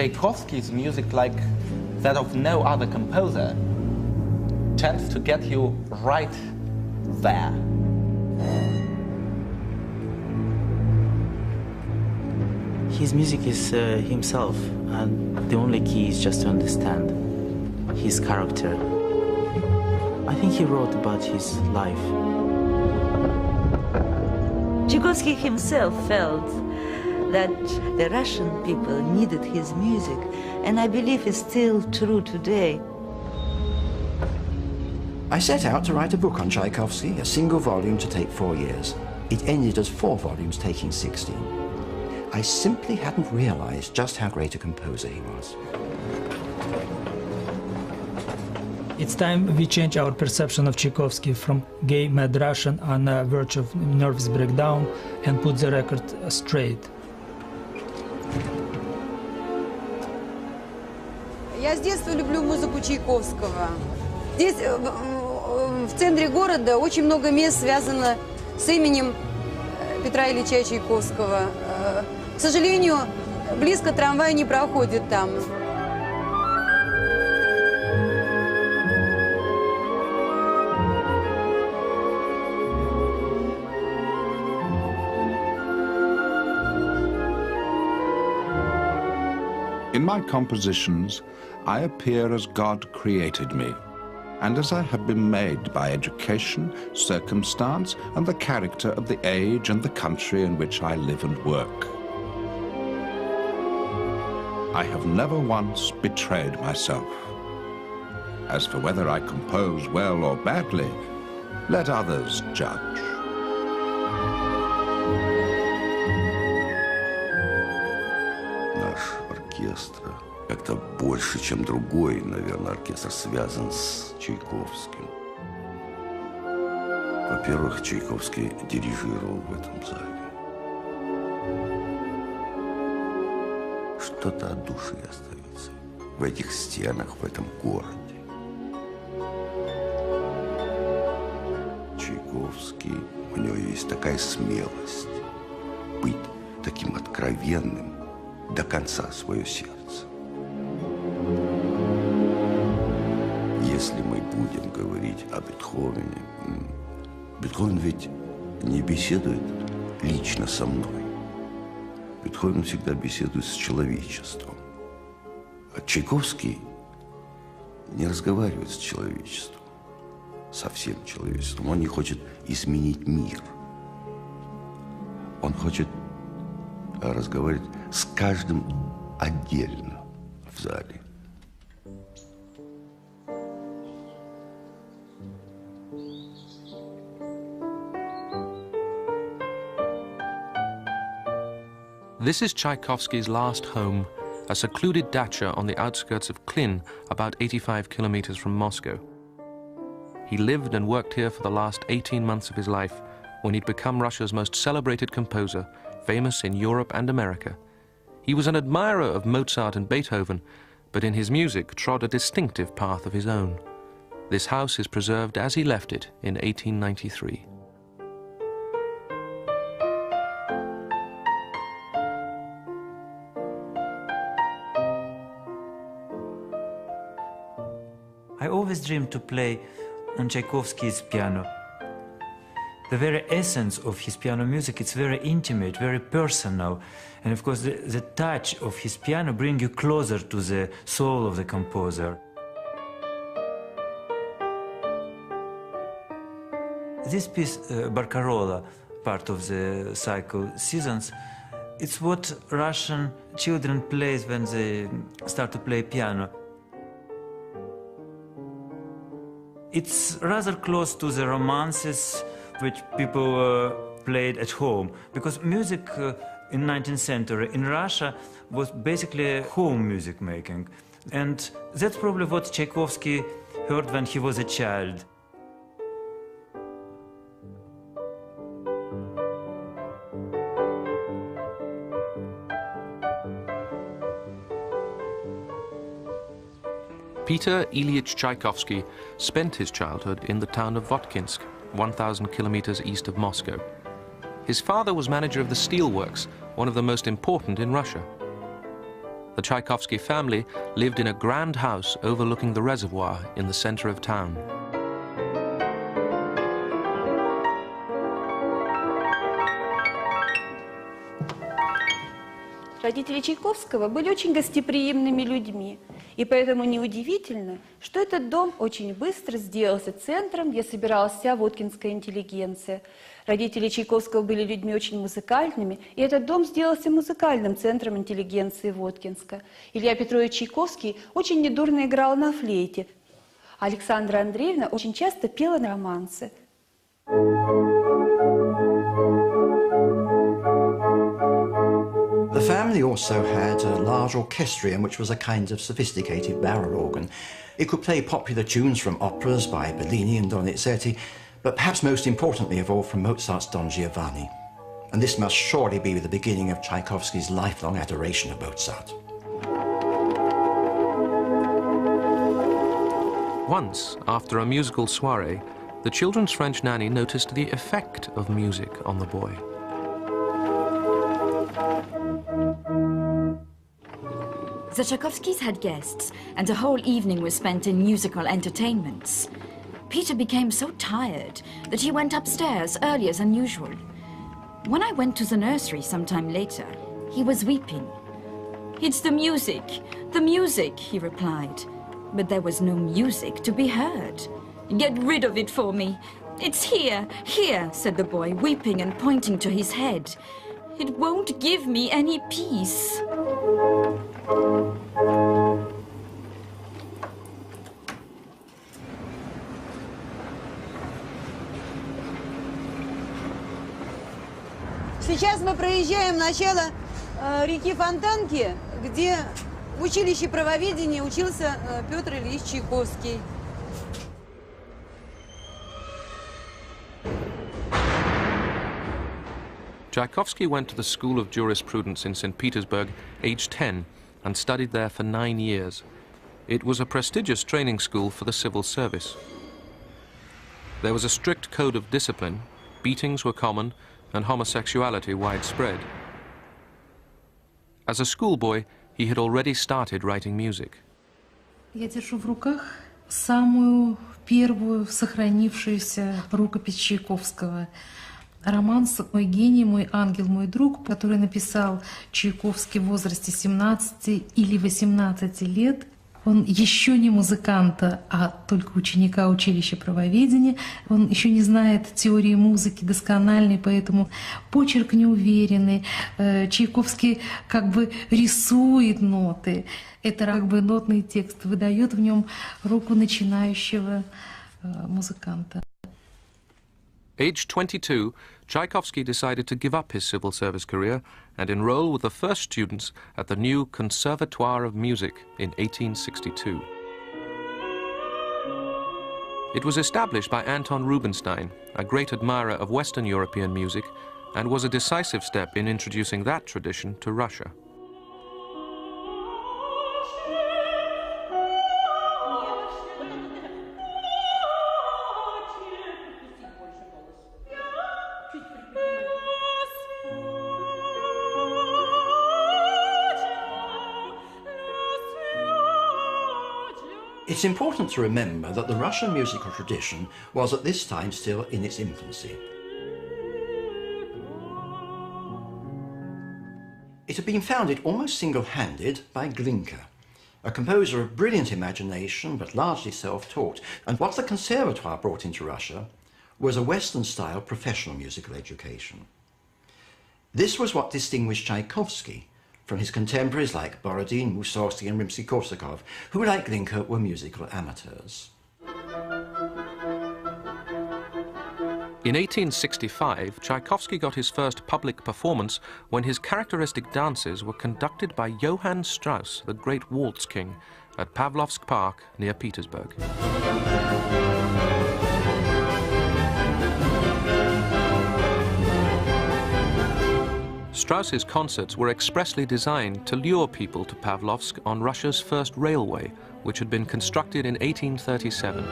Tchaikovsky's music, like that of no other composer, tends to get you right there. His music is himself, and the only key is just to understand his character. I think he wrote about his life. Tchaikovsky himself felt that the Russian people needed his music, and I believe it's still true today. I set out to write a book on Tchaikovsky, a single volume to take 4 years. It ended as 4 volumes, taking 16. I simply hadn't realized just how great a composer he was. It's time we change our perception of Tchaikovsky from gay mad Russian on the verge of nervous breakdown and put the record straight. Я с детства люблю музыку Чайковского. Здесь, в центре города, очень много мест связано с именем Петра Ильича Чайковского. К сожалению, близко трамвай не проходит там. In my compositions, I appear as God created me, and as I have been made by education, circumstance, and the character of the age and the country in which I live and work. I have never once betrayed myself. As for whether I compose well or badly, let others judge. Наш оркестр как-то больше, чем другой, наверное, оркестр связан с Чайковским. Во-первых, Чайковский дирижировал в этом зале. Что-то от души остается в этих стенах, в этом городе. Чайковский, у него есть такая смелость быть таким откровенным до конца свое сердце. Если мы будем говорить о Бетховене, Бетховен ведь не беседует лично со мной. Бетховен всегда беседует с человечеством. А Чайковский не разговаривает с человечеством, со всем человечеством. Он не хочет изменить мир. Он хочет разговаривать с каждым отдельно в зале. This is Tchaikovsky's last home, a secluded dacha on the outskirts of Klin, about 85 kilometers from Moscow. He lived and worked here for the last 18 months of his life, when he'd become Russia's most celebrated composer, famous in Europe and America. He was an admirer of Mozart and Beethoven, but in his music trod a distinctive path of his own. This house is preserved as he left it in 1893. I always dreamed to play on Tchaikovsky's piano. The very essence of his piano music, it's very intimate, very personal. And of course, the touch of his piano brings you closer to the soul of the composer. This piece, Barcarola, part of the cycle Seasons, it's what Russian children play when they start to play piano. It's rather close to the romances which people played at home, because music in 19th century in Russia was basically home music making. And that's probably what Tchaikovsky heard when he was a child. Piotr Illich Chaikovsky spent his childhood in the town of Votkinsk, 1,000 kilometers east of Moscow. His father was manager of the steelworks, one of the most important in Russia. The Tchaikovsky family lived in a grand house overlooking the reservoir in the center of town. Родители Чайковского были очень гостеприимными людьми, и поэтому неудивительно, что этот дом очень быстро сделался центром, где собиралась вся воткинская интеллигенция. Родители Чайковского были людьми очень музыкальными, и этот дом сделался музыкальным центром интеллигенции Воткинска. Илья Петрович Чайковский очень недурно играл на флейте. Александра Андреевна очень часто пела романсы. The family also had a large orchestrion, which was a kind of sophisticated barrel organ. It could play popular tunes from operas by Bellini and Donizetti, but perhaps most importantly of all from Mozart's Don Giovanni. And this must surely be the beginning of Tchaikovsky's lifelong adoration of Mozart. Once, after a musical soiree, the children's French nanny noticed the effect of music on the boy. The Tchaikovskys had guests, and a whole evening was spent in musical entertainments. Peter became so tired that he went upstairs earlier than usual. When I went to the nursery sometime later, he was weeping. "It's the music," he replied. But there was no music to be heard. "Get rid of it for me. It's here, here," said the boy, weeping and pointing to his head. "It won't give me any peace." Сейчас мы проезжаем начало реки Фонтанки, где в училище правоведения учился Петр Ильич Чайковский. Tchaikovsky went to the School of Jurisprudence in St. Petersburg, aged 10, and studied there for 9 years. It was a prestigious training school for the civil service. There was a strict code of discipline, beatings were common, and homosexuality widespread. As a schoolboy, he had already started writing music. Я держу в руках самую первую сохранившуюся рукопись Чайковского. Романс «Мой гений, мой ангел, мой друг», который написал Чайковский в возрасте 17 или 18 лет. Он еще не музыканта, а только ученика училища правоведения. Он еще не знает теории музыки доскональной, поэтому почерк неуверенный. Чайковский как бы рисует ноты. Это как бы нотный текст, выдает в нем руку начинающего музыканта. Aged 22, Tchaikovsky decided to give up his civil service career and enroll with the first students at the new Conservatoire of Music in 1862. It was established by Anton Rubinstein, a great admirer of Western European music, and was a decisive step in introducing that tradition to Russia. It's important to remember that the Russian musical tradition was at this time still in its infancy. It had been founded almost single-handed by Glinka, a composer of brilliant imagination but largely self-taught. And what the Conservatoire brought into Russia was a Western-style professional musical education. This was what distinguished Tchaikovsky from his contemporaries like Borodin, Mussorgsky and Rimsky-Korsakov, who, like Glinka, were musical amateurs. In 1865, Tchaikovsky got his first public performance when his characteristic dances were conducted by Johann Strauss, the great waltz king, at Pavlovsk Park near Petersburg. Strauss's concerts were expressly designed to lure people to Pavlovsk on Russia's first railway, which had been constructed in 1837.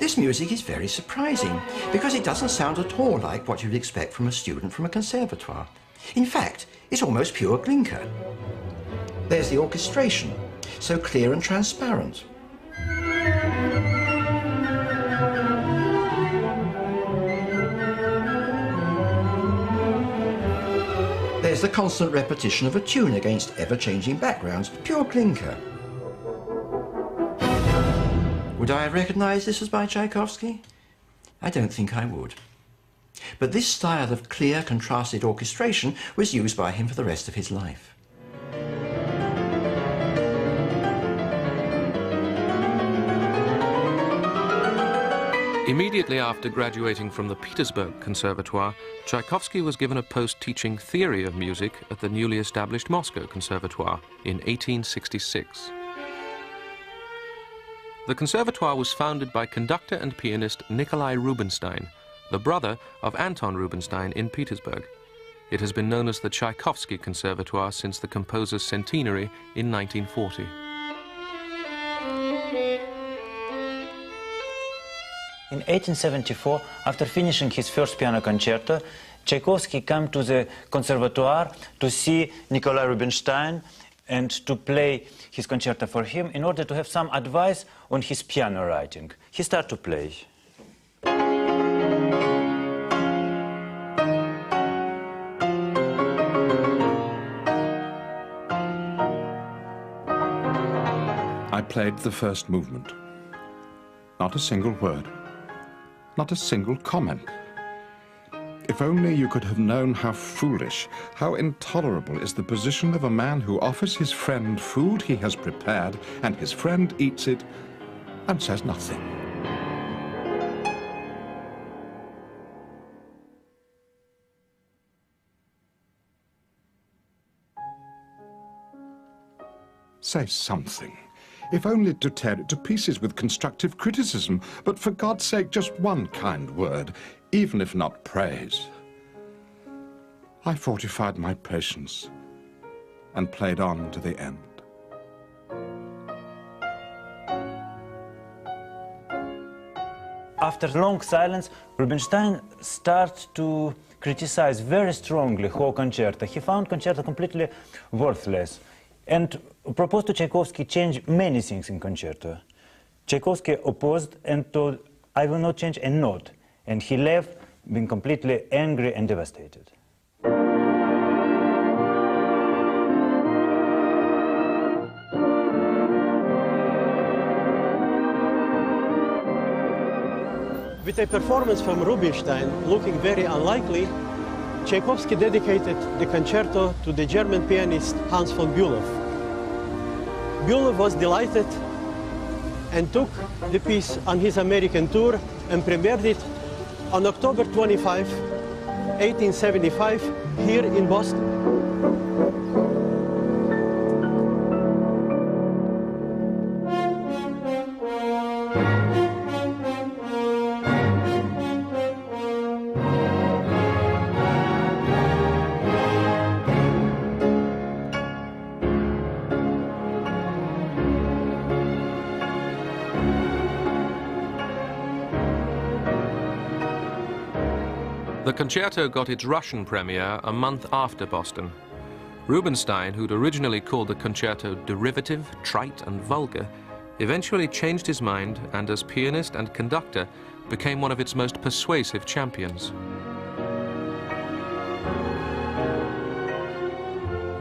This music is very surprising because it doesn't sound at all like what you'd expect from a student from a conservatoire. In fact, it's almost pure Glinka. There's the orchestration, so clear and transparent. There's the constant repetition of a tune against ever-changing backgrounds, pure Glinka. Would I have recognized this as by Tchaikovsky? I don't think I would. But this style of clear, contrasted orchestration was used by him for the rest of his life. Immediately after graduating from the Petersburg Conservatoire, Tchaikovsky was given a post teaching theory of music at the newly established Moscow Conservatoire in 1866. The Conservatoire was founded by conductor and pianist Nikolai Rubinstein, the brother of Anton Rubinstein in Petersburg. It has been known as the Tchaikovsky Conservatoire since the composer's centenary in 1940. In 1874, after finishing his first piano concerto, Tchaikovsky came to the Conservatoire to see Nikolai Rubinstein and to play his concerto for him in order to have some advice on his piano writing. He started to play. I played the first movement. Not a single word. Not a single comment. If only you could have known how foolish, how intolerable is the position of a man who offers his friend food he has prepared, and his friend eats it and says nothing. Say something. If only to tear it to pieces with constructive criticism, but for God's sake, just one kind word, even if not praise. I fortified my patience and played on to the end. After long silence, Rubinstein started to criticize very strongly whole concerto. He found concerto completely worthless and proposed to Tchaikovsky change many things in concerto. Tchaikovsky opposed and told, "I will not change a note," and he left being completely angry and devastated. With a performance from Rubinstein looking very unlikely, Tchaikovsky dedicated the concerto to the German pianist Hans von Bülow. Bülow was delighted and took the piece on his American tour and premiered it on October 25, 1875, here in Boston. The concerto got its Russian premiere a month after Boston. Rubinstein, who'd originally called the concerto derivative, trite and vulgar, eventually changed his mind and as pianist and conductor became one of its most persuasive champions.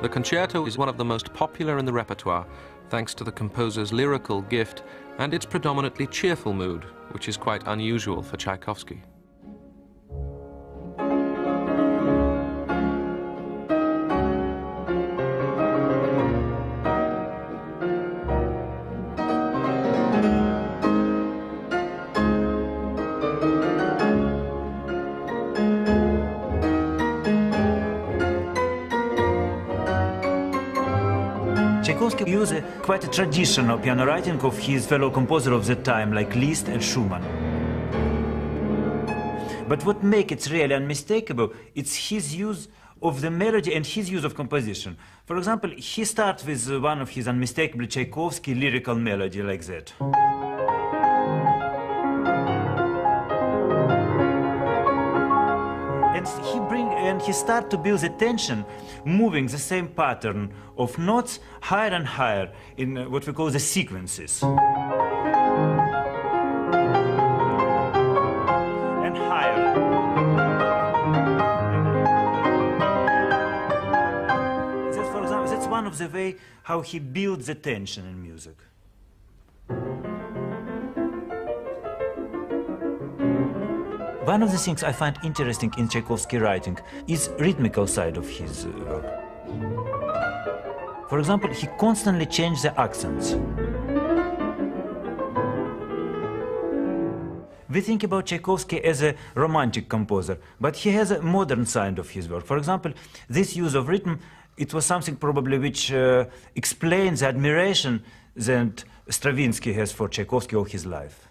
The concerto is one of the most popular in the repertoire, thanks to the composer's lyrical gift and its predominantly cheerful mood, which is quite unusual for Tchaikovsky. Tchaikovsky used quite a traditional piano writing of his fellow composer of the time, like Liszt and Schumann. But what makes it really unmistakable, it's his use of the melody and his use of composition. For example, he starts with one of his unmistakable Tchaikovsky lyrical melody like that. And he start to build the tension, moving the same pattern of notes higher and higher in what we call the sequences. And higher. That's, for example, that's one of the way how he builds the tension in music. One of the things I find interesting in Tchaikovsky writing is rhythmical side of his work. For example, he constantly changed the accents. We think about Tchaikovsky as a romantic composer, but he has a modern side of his work. For example, this use of rhythm, it was something probably which explains the admiration that Stravinsky has for Tchaikovsky all his life.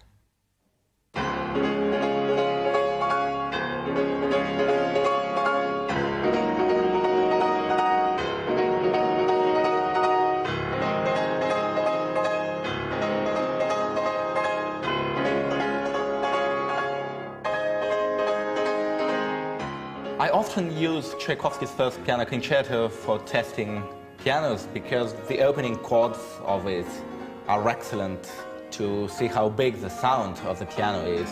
I often use Tchaikovsky's first piano concerto for testing pianos because the opening chords of it are excellent to see how big the sound of the piano is.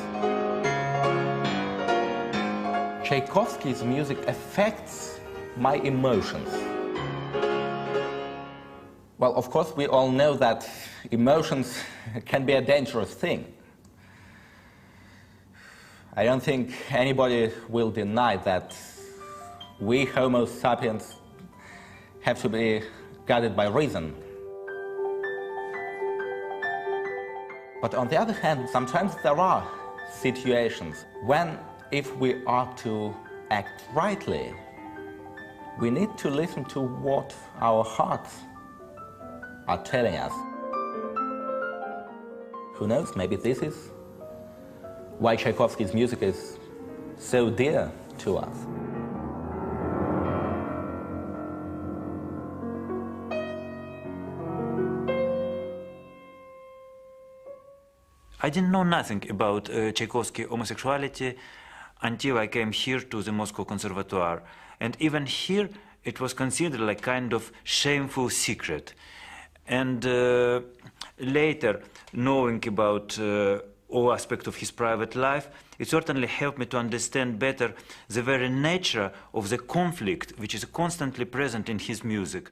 Tchaikovsky's music affects my emotions. Well, of course, we all know that emotions can be a dangerous thing. I don't think anybody will deny that we Homo sapiens have to be guided by reason. But on the other hand, sometimes there are situations when, if we are to act rightly, we need to listen to what our hearts are telling us. Who knows, maybe this is why Tchaikovsky's music is so dear to us. I didn't know nothing about Tchaikovsky homosexuality until I came here to the Moscow Conservatoire. And even here, it was considered like kind of shameful secret. And later, knowing about all aspects of his private life, it certainly helped me to understand better the very nature of the conflict which is constantly present in his music.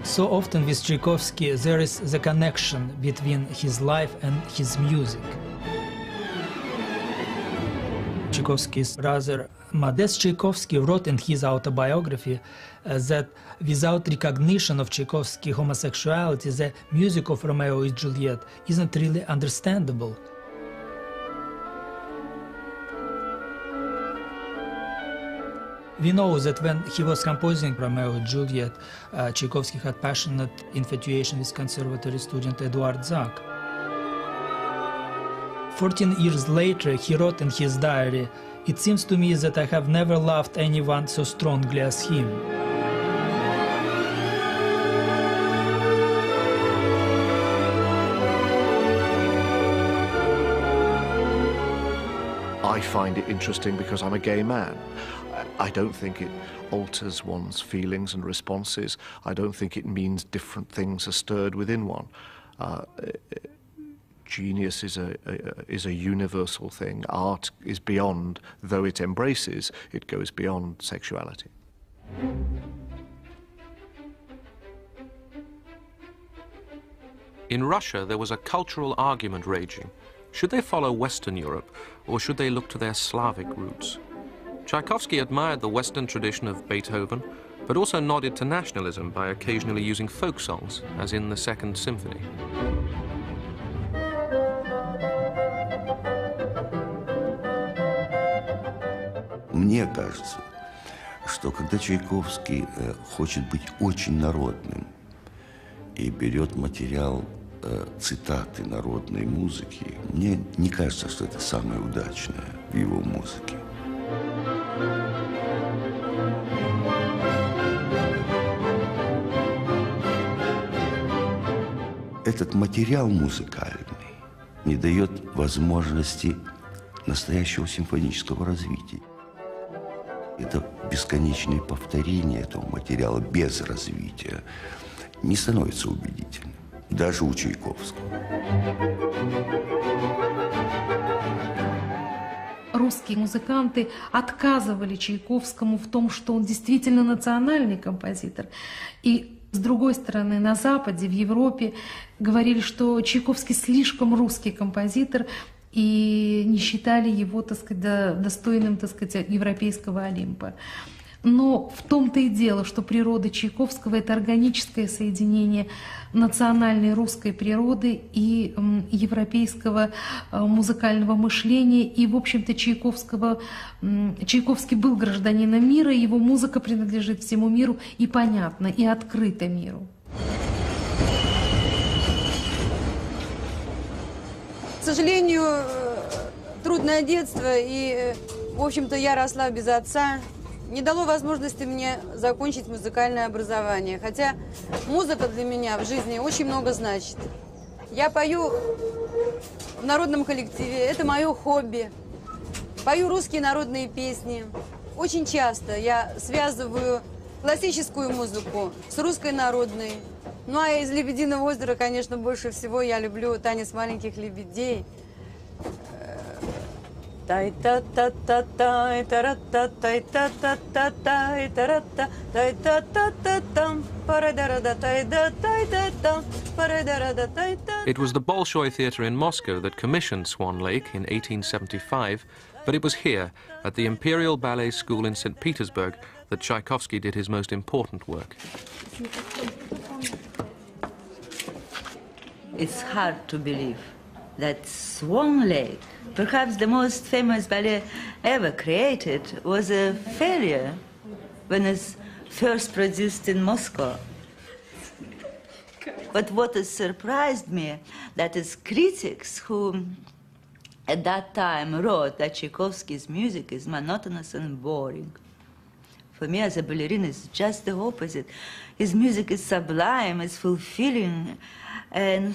So often with Tchaikovsky there is the connection between his life and his music. Tchaikovsky's brother Modest Tchaikovsky wrote in his autobiography that without recognition of Tchaikovsky's homosexuality, the music of Romeo and Juliet isn't really understandable. We know that when he was composing Romeo and Juliet, Tchaikovsky had passionate infatuation with conservatory student Eduard Zak. 14 years later, he wrote in his diary, "It seems to me that I have never loved anyone so strongly as him." I find it interesting because I'm a gay man. I don't think it alters one's feelings and responses. I don't think it means different things are stirred within one. Genius is a universal thing. Art is beyond, though it embraces, it goes beyond sexuality. In Russia, there was a cultural argument raging. Should they follow Western Europe, or should they look to their Slavic roots? Tchaikovsky admired the Western tradition of Beethoven, but also nodded to nationalism by occasionally using folk songs, as in the Second Symphony. Мне кажется, что когда Чайковский хочет быть очень народным и берет материал цитаты народной музыки, мне не кажется, что это самое удачное в его музыке. этот материал музыкальный не дает возможности настоящего симфонического развития. Это бесконечное повторение этого материала без развития не становится убедительным, даже у Чайковского. Русские музыканты отказывали Чайковскому в том, что он действительно национальный композитор. И с другой стороны, на Западе, в Европе говорили, что Чайковский слишком русский композитор и не считали его, так сказать, достойным, так сказать, европейского Олимпа. Но в том-то и дело, что природа Чайковского — это органическое соединение национальной русской природы и европейского музыкального мышления. И, в общем-то, Чайковский был гражданином мира, его музыка принадлежит всему миру и понятна, и открыта миру. К сожалению, трудное детство, и, в общем-то, я росла без отца, не дало возможности мне закончить музыкальное образование. Хотя музыка для меня в жизни очень много значит. Я пою в народном коллективе, это мое хобби. Пою русские народные песни. Очень часто я связываю классическую музыку с русской народной. Ну а из «Лебединого озера», конечно, больше всего я люблю танец маленьких лебедей. It was the Bolshoi Theatre in Moscow that commissioned Swan Lake in 1875, but it was here, at the Imperial Ballet School in St. Petersburg, that Tchaikovsky did his most important work. It's hard to believe that Swan Lake, perhaps the most famous ballet ever created, was a failure when it's first produced in Moscow. But what has surprised me, that is critics who at that time wrote that Tchaikovsky's music is monotonous and boring. For me as a ballerina, it's just the opposite. His music is sublime, it's fulfilling, and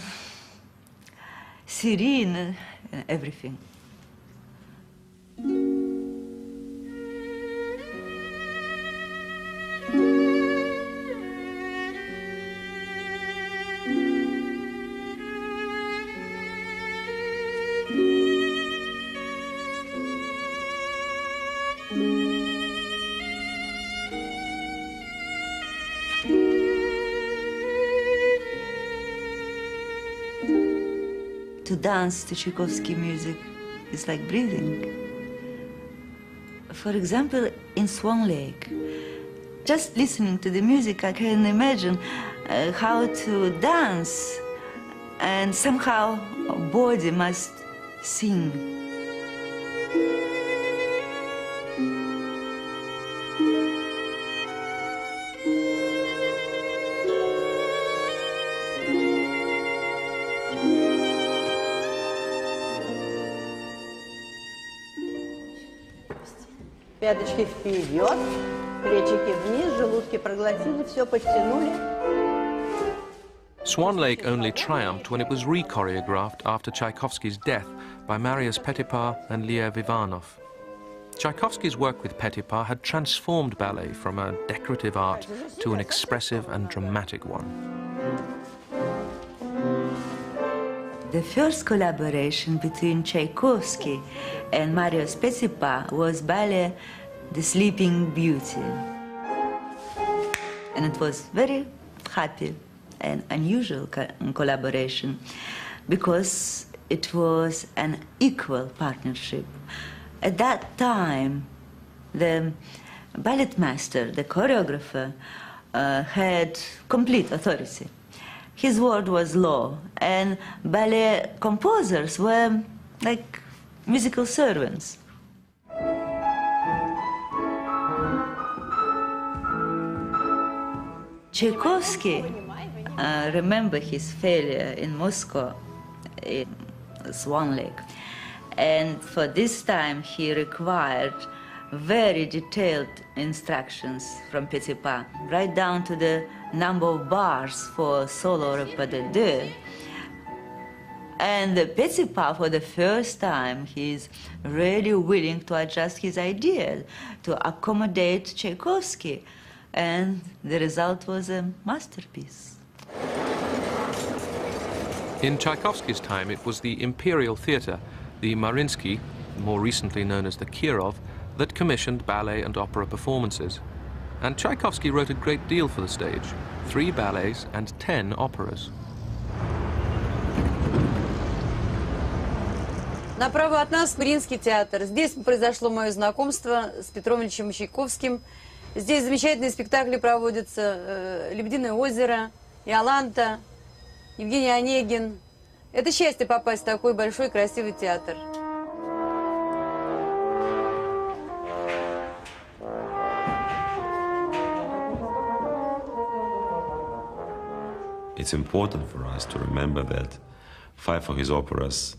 serene, and everything. To dance to Tchaikovsky music is like breathing. For example, in Swan Lake, just listening to the music, I can imagine how to dance, and somehow our body must sing. Пяточки вперед, плечики вниз, желудки проглотили, все подтянули. Swan Lake only triumphed when it was re-choreographed after Tchaikovsky's death by Marius Petipa and Liev Ivanov. Tchaikovsky's work with Petipa had transformed ballet from a decorative art to an expressive and dramatic one. The first collaboration between Tchaikovsky and Marius Petipa was ballet The Sleeping Beauty. And it was very happy and unusual collaboration because it was an equal partnership. At that time, the ballet master, the choreographer, had complete authority. His word was law, and ballet composers were like musical servants. Tchaikovsky remember his failure in Moscow, in Swan Lake, and for this time he required very detailed instructions from Petipa, right down to the number of bars for solo or pas de deux. And the Patética, for the first time, he's really willing to adjust his ideas, to accommodate Tchaikovsky. And the result was a masterpiece. In Tchaikovsky's time, it was the Imperial Theatre, the Mariinsky, more recently known as the Kirov, that commissioned ballet and opera performances. And Tchaikovsky wrote a great deal for the stage, 3 ballets and 10 operas. Направо от нас Мариинский театр. Здесь произошло мое знакомство с Петром Ильичем Чайковским. Здесь замечательные спектакли проводятся. «Лебединое озеро», «Иоланта», Евгений Онегин. Это счастье попасть в такой большой красивый театр. It's important for us to remember that 5 of his operas,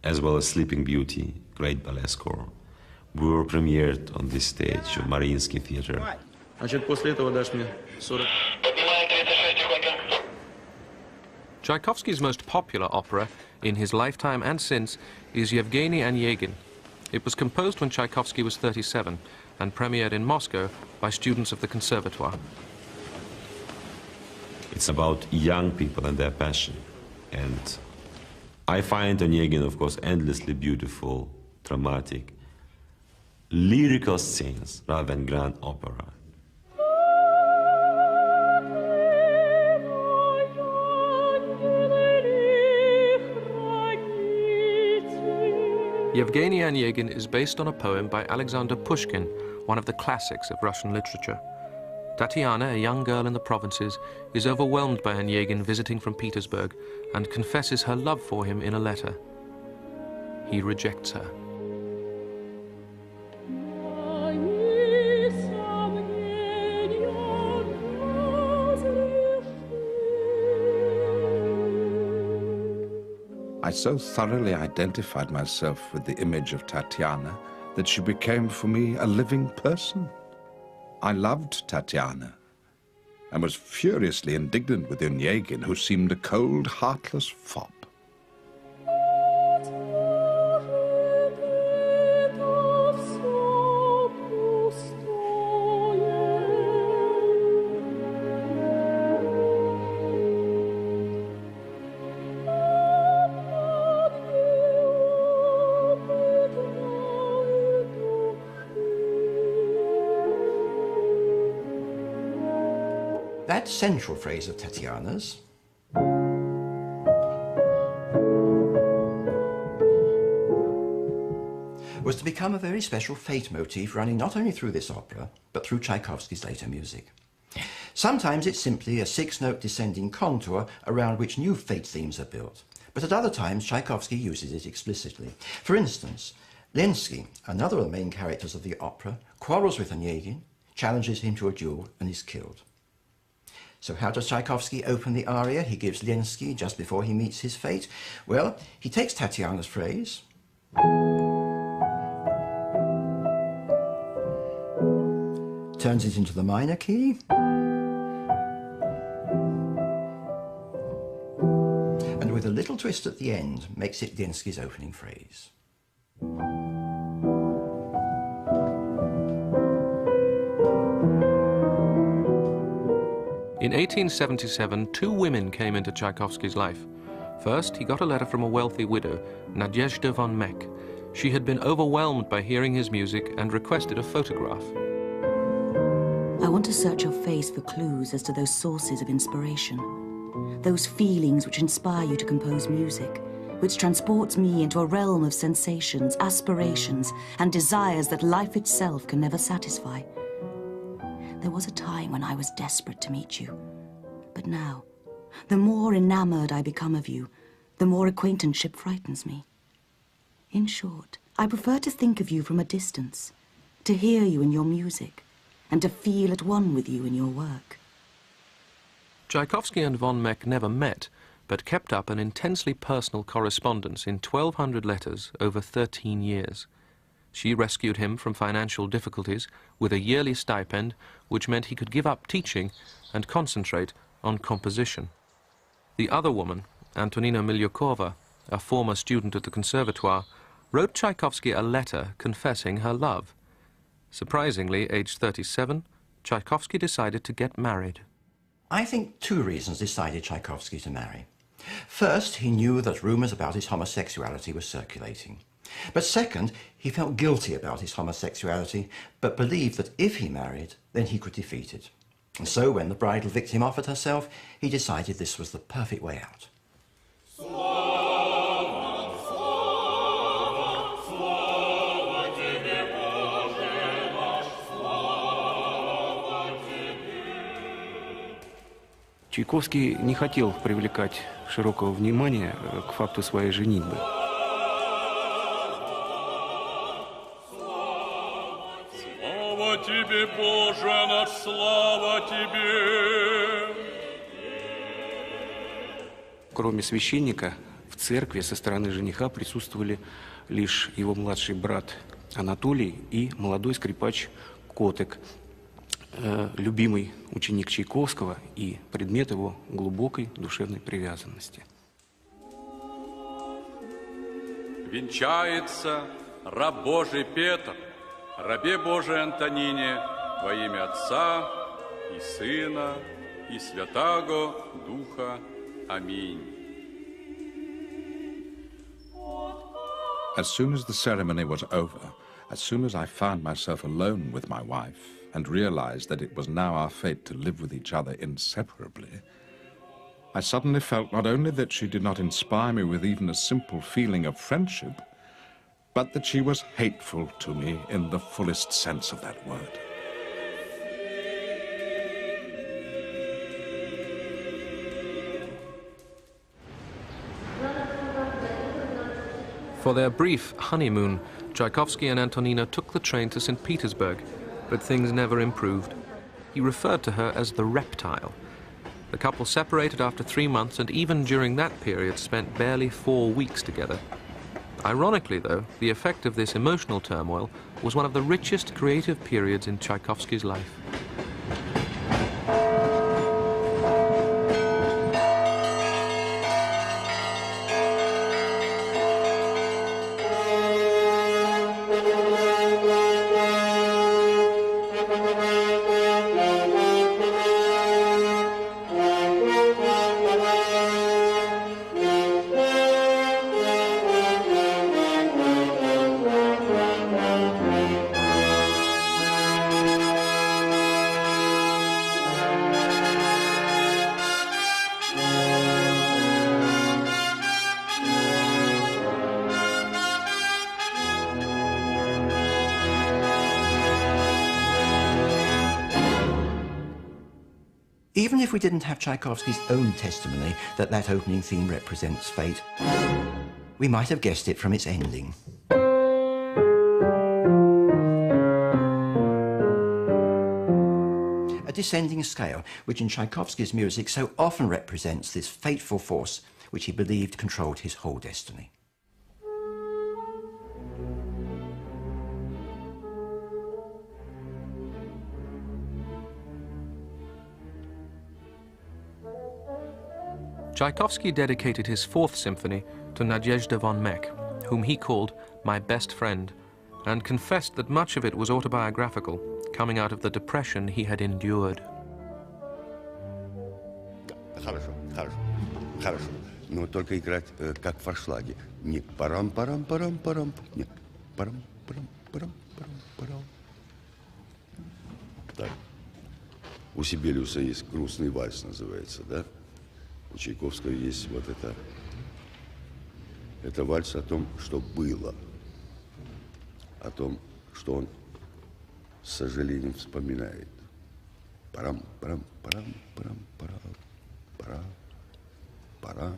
as well as Sleeping Beauty, great ballet score, were premiered on this stage of Mariinsky Theatre. Значит, после этого дашь мне 40. Tchaikovsky's most popular opera, in his lifetime and since, is Yevgeny Onegin. It was composed when Tchaikovsky was 37 and premiered in Moscow by students of the Conservatoire. It's about young people and their passion. And I find Onegin, of course, endlessly beautiful, dramatic, lyrical scenes rather than grand opera. Yevgeny Onegin is based on a poem by Alexander Pushkin, one of the classics of Russian literature. Tatiana, a young girl in the provinces, is overwhelmed by Onegin visiting from Petersburg and confesses her love for him in a letter. He rejects her. I so thoroughly identified myself with the image of Tatiana that she became for me a living person. I loved Tatiana and was furiously indignant with Onegin, who seemed a cold, heartless fop. That central phrase of Tatiana's, was to become a very special fate motif running not only through this opera, but through Tchaikovsky's later music. Sometimes it's simply a 6-note descending contour around which new fate themes are built, but at other times Tchaikovsky uses it explicitly. For instance, Lenski, another of the main characters of the opera, quarrels with Onegin, challenges him to a duel, and is killed. So how does Tchaikovsky open the aria he gives Lenski just before he meets his fate? Well, he takes Tatiana's phrase, turns it into the minor key, and with a little twist at the end, makes it Lenski's opening phrase. In 1877, 2 women came into Tchaikovsky's life. First, he got a letter from a wealthy widow, Nadezhda von Meck. She had been overwhelmed by hearing his music and requested a photograph. I want to search your face for clues as to those sources of inspiration, those feelings which inspire you to compose music, which transports me into a realm of sensations, aspirations, and desires that life itself can never satisfy. There was a time when I was desperate to meet you. But now, the more enamored I become of you, the more acquaintanceship frightens me. In short, I prefer to think of you from a distance, to hear you in your music, and to feel at one with you in your work. Tchaikovsky and von Meck never met, but kept up an intensely personal correspondence in 1,200 letters over 13 years. She rescued him from financial difficulties with a yearly stipend, which meant he could give up teaching and concentrate on composition. The other woman, Antonina Milyukova, a former student at the Conservatoire, wrote Tchaikovsky a letter confessing her love. Surprisingly, aged 37, Tchaikovsky decided to get married. I think two reasons decided Tchaikovsky to marry. First, he knew that rumours about his homosexuality were circulating. But second, he felt guilty about his homosexuality, but believed that if he married, then he could defeat it. And so when the bridal victim offered herself, he decided this was the perfect way out. Чайковский не хотел привлекать широкого внимания к факту своей женитьбы. Слава тебе, Боже наш, слава тебе! Кроме священника, в церкви со стороны жениха присутствовали лишь его младший брат Анатолий и молодой скрипач Котек, любимый ученик Чайковского и предмет его глубокой душевной привязанности. Венчается раб Божий Петр, рабе Божией Антонине, во имя Отца и Сына и Святаго Духа. Аминь. As soon as the ceremony was over, as soon as I found myself alone with my wife, and realized that it was now our fate to live with each other inseparably, I suddenly felt not only that she did not inspire me with even a simple feeling of friendship, but that she was hateful to me in the fullest sense of that word. For their brief honeymoon, Tchaikovsky and Antonina took the train to St. Petersburg, but things never improved. He referred to her as the reptile. The couple separated after 3 months, and even during that period spent barely 4 weeks together. Ironically, though, the effect of this emotional turmoil was one of the richest creative periods in Tchaikovsky's life. Even if we didn't have Tchaikovsky's own testimony that that opening theme represents fate, we might have guessed it from its ending. A descending scale, which in Tchaikovsky's music so often represents this fateful force which he believed controlled his whole destiny. Tchaikovsky dedicated his 4th symphony to Nadezhda von Meck, whom he called my best friend, and confessed that much of it was autobiographical, coming out of the depression he had endured. Хорошо, хорошо, хорошо. Но только играть как в форшлаге. Не парам-парам-парам-парам, нет, парам-парам-парам-парам-парам. Так. У Сибелиуса есть грустный вальс, называется, да? У Чайковского есть вот это. Это вальс о том, что было. О том, что он с сожалением вспоминает. Парам, парам, парам, парам, парам, парам, парам.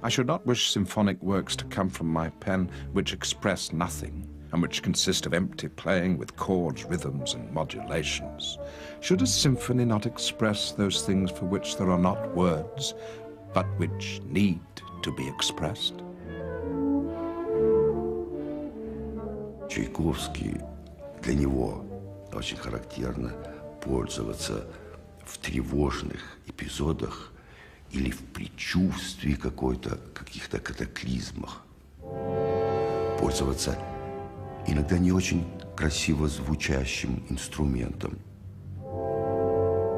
I should not wish symphonic works to come from my pen which express nothing, and which consist of empty playing with chords, rhythms, and modulations. Should a symphony not express those things for which there are not words, but which need to be expressed? Чайковский, для него очень характерно пользоваться в тревожных эпизодах или в предчувствии каких-то катаклизмах. Пользоваться иногда не очень красиво звучащим инструментом.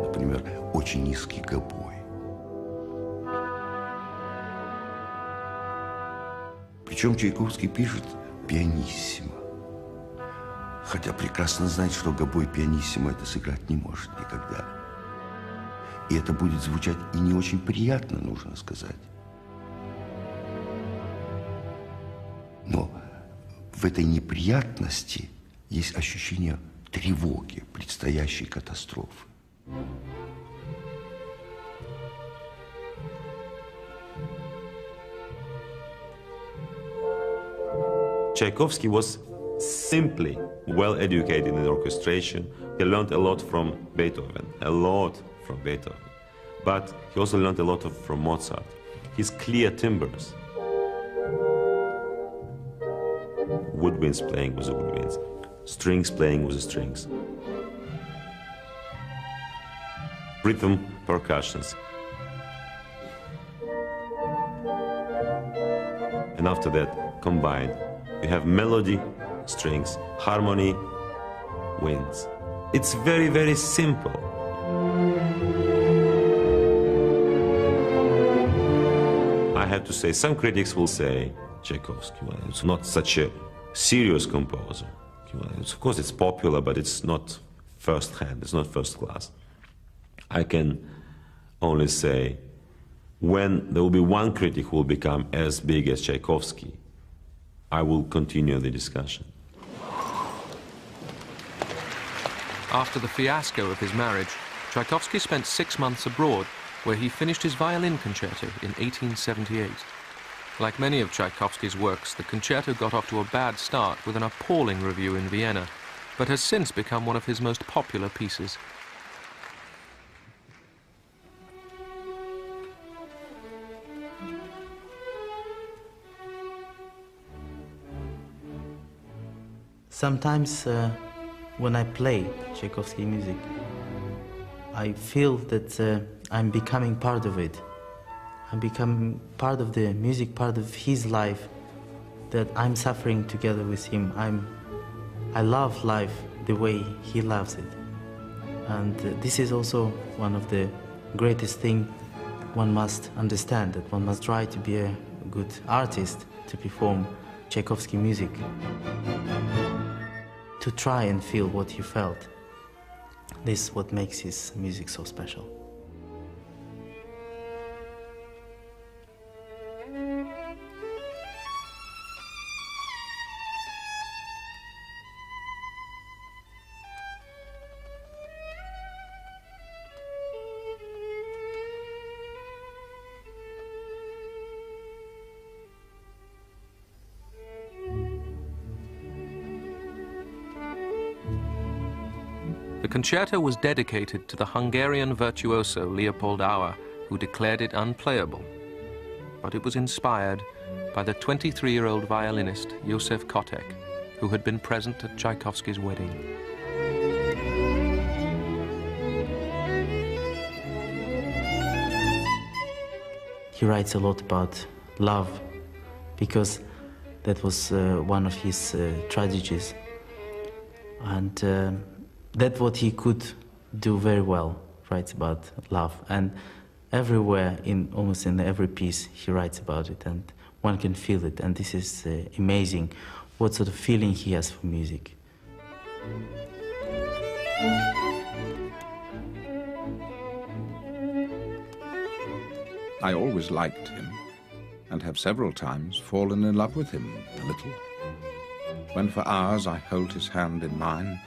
Например, очень низкий гобой. Причем Чайковский пишет пианиссимо. Хотя прекрасно знает, что гобой пианиссимо это сыграть не может никогда. И это будет звучать и не очень приятно, нужно сказать. Но в этой неприятности есть ощущение тревоги, предстоящей катастрофы. Tchaikovsky was simply well educated in orchestration. He learned a lot from Beethoven, But he also learned a lot from Mozart. His clear timbres. Woodwinds playing with the woodwinds. Strings playing with the strings. Rhythm percussions. And after that, combined, you have melody, strings, harmony, winds. It's very, very simple. I have to say, some critics will say, Tchaikovsky, well, it's not such a serious composer. Well, of course, it's popular, but it's not first-hand, it's not first class. I can only say, when there will be one critic who will become as big as Tchaikovsky, I will continue the discussion. After the fiasco of his marriage, Tchaikovsky spent 6 months abroad, where he finished his violin concerto in 1878. Like many of Tchaikovsky's works, the concerto got off to a bad start with an appalling review in Vienna, but has since become one of his most popular pieces. Sometimes when I play Tchaikovsky music, I feel that I'm becoming part of it. I'm becoming part of the music, part of his life, that I'm suffering together with him. I love life the way he loves it. And this is also one of the greatest things one must understand, that one must try to be a good artist to perform Tchaikovsky music. To try and feel what he felt. This is what makes his music so special. The concerto was dedicated to the Hungarian virtuoso Leopold Auer, who declared it unplayable. But it was inspired by the 23-year-old violinist Józef Kotek, who had been present at Tchaikovsky's wedding. He writes a lot about love, because that was one of his tragedies. And that's what he could do very well, writes about love. And everywhere, almost in every piece, he writes about it, and one can feel it. And this is amazing, what sort of feeling he has for music. I always liked him, and have several times fallen in love with him a little. When for hours I hold his hand in mine,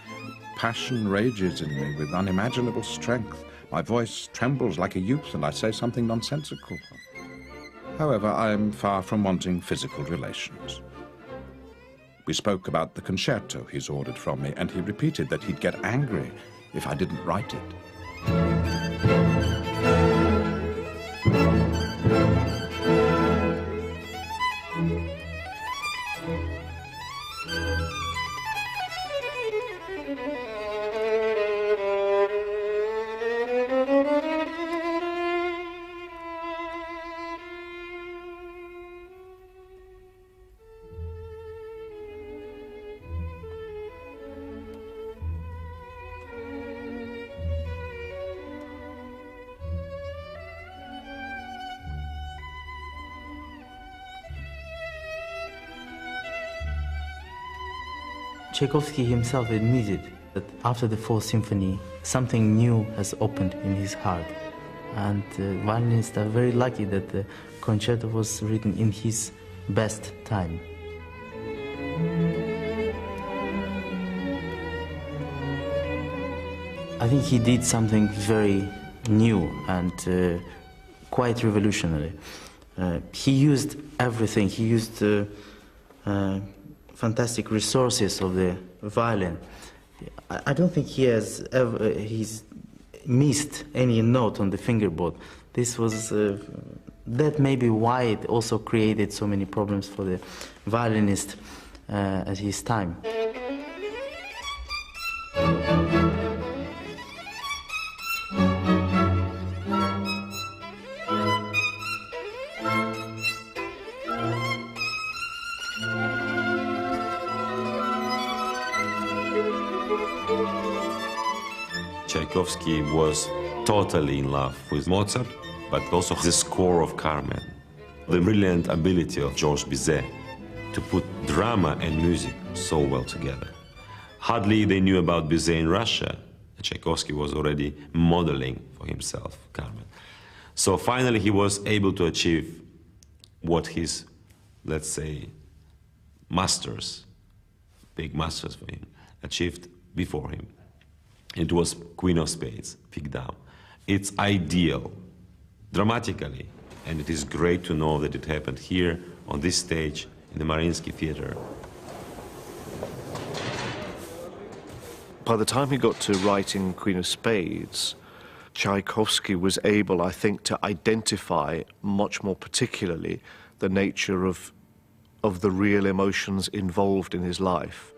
passion rages in me with unimaginable strength. My voice trembles like a youth, and I say something nonsensical. However, I am far from wanting physical relations. We spoke about the concerto he's ordered from me, and he repeated that he'd get angry if I didn't write it. Tchaikovsky himself admitted that after the Fourth Symphony, something new has opened in his heart. And violinists are very lucky that the concerto was written in his best time. I think he did something very new and quite revolutionary. He used everything. He used fantastic resources of the violin. I don't think he has ever he's missed any note on the fingerboard. This was that may be why it also created so many problems for the violinist at his time. Tchaikovsky was totally in love with Mozart, but also the score of Carmen. The brilliant ability of Georges Bizet to put drama and music so well together. Hardly they knew about Bizet in Russia. Tchaikovsky was already modeling for himself Carmen. So finally he was able to achieve what his, let's say, masters, big masters for him, achieved before him. It was Queen of Spades, Pick Down. It's ideal, dramatically, and it is great to know that it happened here, on this stage, in the Mariinsky Theater. By the time he got to writing Queen of Spades, Tchaikovsky was able, I think, to identify much more particularly the nature of the real emotions involved in his life.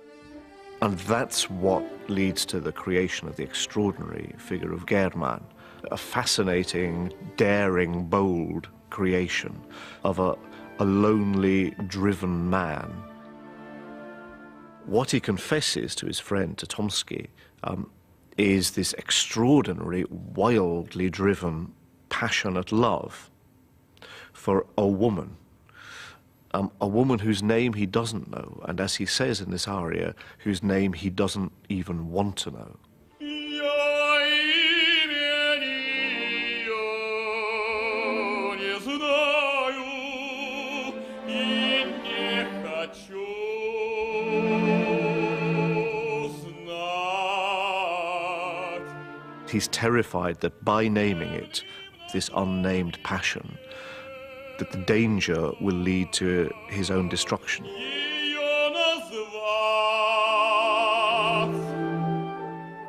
And that's what leads to the creation of the extraordinary figure of German, a fascinating, daring, bold creation of a lonely, driven man. What he confesses to his friend Tchaikovsky is this extraordinary, wildly driven, passionate love for a woman whose name he doesn't know, and as he says in this aria, whose name he doesn't even want to know. He's terrified that by naming it, this unnamed passion, that the danger will lead to his own destruction.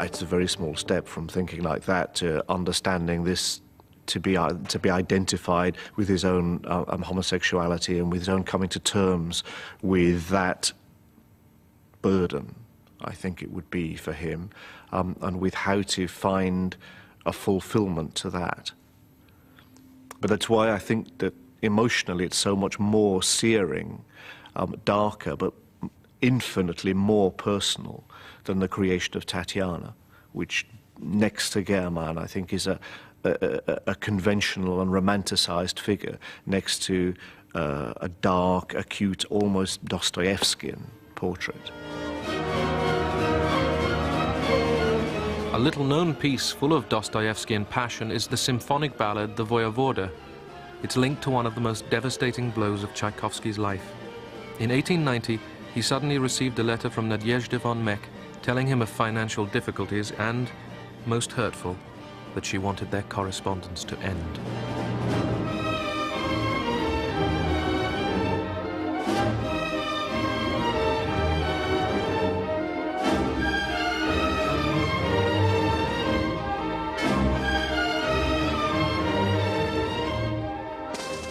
It's a very small step from thinking like that to understanding this to be identified with his own homosexuality and with his own coming to terms with that burden, I think it would be for him, and with how to find a fulfillment to that. But that's why I think that emotionally it's so much more searing, darker, but infinitely more personal than the creation of Tatiana, which next to German I think is a conventional and romanticized figure next to a dark, acute, almost Dostoevskian portrait. A little-known piece full of Dostoevskian passion is the symphonic ballad The Voyevoda. It's linked to one of the most devastating blows of Tchaikovsky's life. In 1890, he suddenly received a letter from Nadezhda von Meck telling him of financial difficulties and, most hurtful, that she wanted their correspondence to end.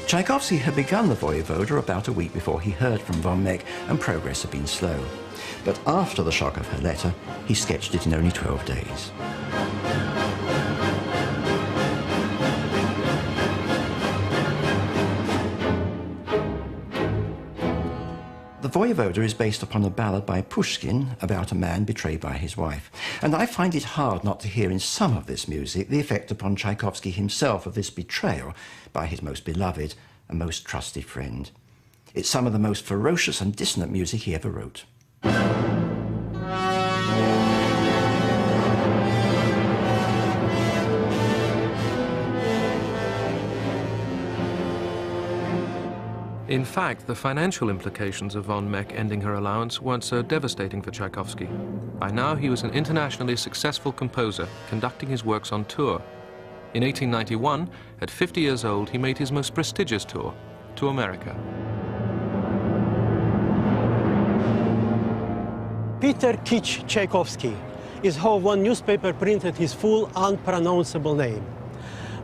Tchaikovsky had begun the Voyevoda about a week before he heard from von Meck, and progress had been slow. But after the shock of her letter, he sketched it in only 12 days. The Voyevoda is based upon a ballad by Pushkin about a man betrayed by his wife. And I find it hard not to hear in some of this music the effect upon Tchaikovsky himself of this betrayal by his most beloved and most trusted friend. It's some of the most ferocious and dissonant music he ever wrote. In fact, the financial implications of von Meck ending her allowance weren't so devastating for Tchaikovsky. By now, he was an internationally successful composer, conducting his works on tour. In 1891, at 50 years old, he made his most prestigious tour, to America. Piotr Illich Chaikovsky is how one newspaper printed his full unpronounceable name.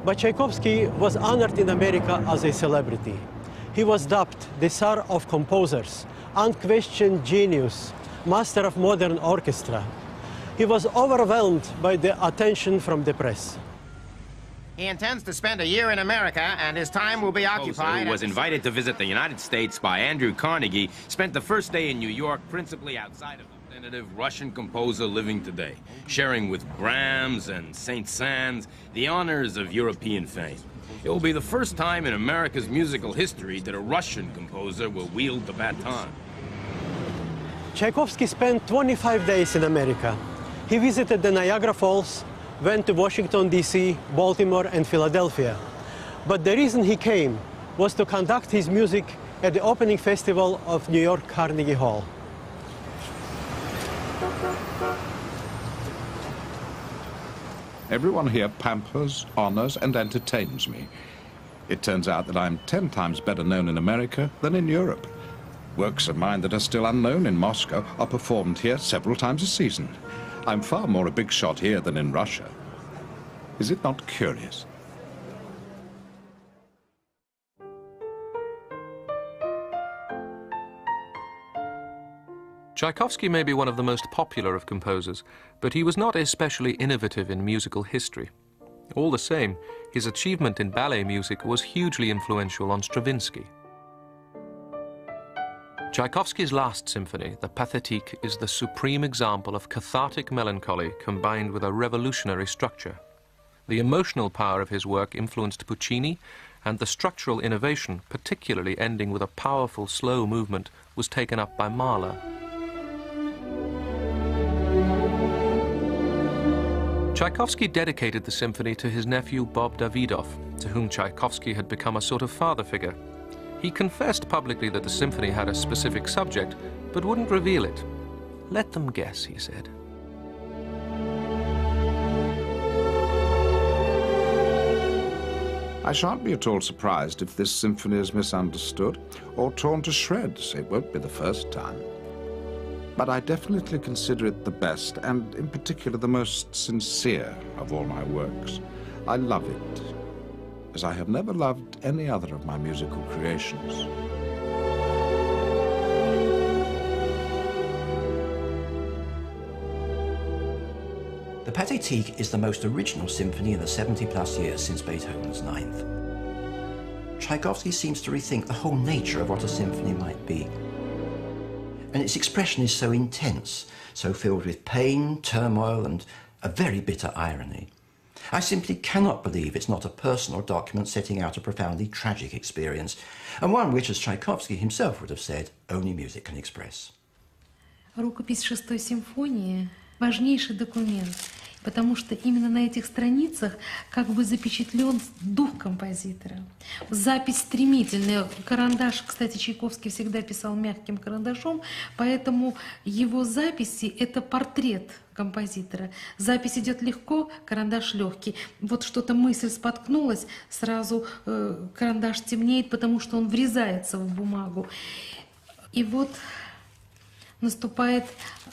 But Tchaikovsky was honored in America as a celebrity. He was dubbed the Tsar of Composers, unquestioned genius, master of modern orchestra. He was overwhelmed by the attention from the press. He intends to spend a year in America, and his time will be occupied. Who was invited to visit the United States by Andrew Carnegie, spent the first day in New York principally outside of the representative Russian composer living today, sharing with Brahms and Saint-Saëns the honors of European fame. It will be the first time in America's musical history that a Russian composer will wield the baton. Tchaikovsky spent 25 days in America. He visited the Niagara Falls, went to Washington, D.C., Baltimore, and Philadelphia. But the reason he came was to conduct his music at the opening festival of New York Carnegie Hall. Everyone here pampers, honors, and entertains me. It turns out that I'm 10 times better known in America than in Europe. Works of mine that are still unknown in Moscow are performed here several times a season. I'm far more a big shot here than in Russia. Is it not curious? Tchaikovsky may be one of the most popular of composers, but he was not especially innovative in musical history. All the same, his achievement in ballet music was hugely influential on Stravinsky. Tchaikovsky's last symphony, the Patética, is the supreme example of cathartic melancholy combined with a revolutionary structure. The emotional power of his work influenced Puccini, and the structural innovation, particularly ending with a powerful slow movement, was taken up by Mahler. Tchaikovsky dedicated the symphony to his nephew Bob Davidov, to whom Tchaikovsky had become a sort of father figure. He confessed publicly that the symphony had a specific subject, but wouldn't reveal it. Let them guess, he said. I shan't be at all surprised if this symphony is misunderstood or torn to shreds. It won't be the first time. But I definitely consider it the best, and in particular the most sincere of all my works. I love it, as I have never loved any other of my musical creations. The Patética is the most original symphony in the 70-plus years since Beethoven's Ninth. Tchaikovsky seems to rethink the whole nature of what a symphony might be. And its expression is so intense, so filled with pain, turmoil, and a very bitter irony. I simply cannot believe it's not a personal document setting out a profoundly tragic experience, and one which, as Tchaikovsky himself would have said, only music can express. Рукопись шестой симфонии – важнейший документ, потому что именно на этих страницах как бы запечатлен дух композитора. Запись стремительная. Карандаш, кстати, Чайковский всегда писал мягким карандашом, поэтому его записи – это портрет композитора. Запись идет легко, карандаш легкий. Вот что-то мысль споткнулась, сразу карандаш темнеет, потому что он врезается в бумагу. И вот наступает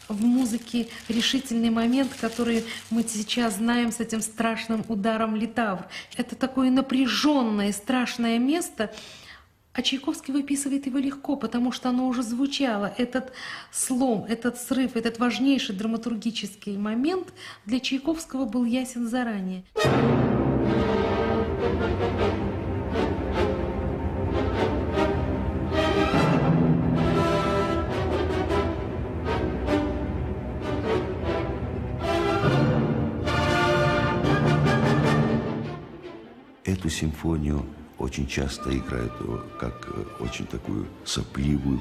в музыке решительный момент, который мы сейчас знаем с этим страшным ударом литавр. Это такое напряженное, страшное место, а Чайковский выписывает его легко, потому что оно уже звучало. Этот слом, этот срыв, этот важнейший драматургический момент для Чайковского был ясен заранее. Эту симфонию очень часто играют как очень такую сопливую,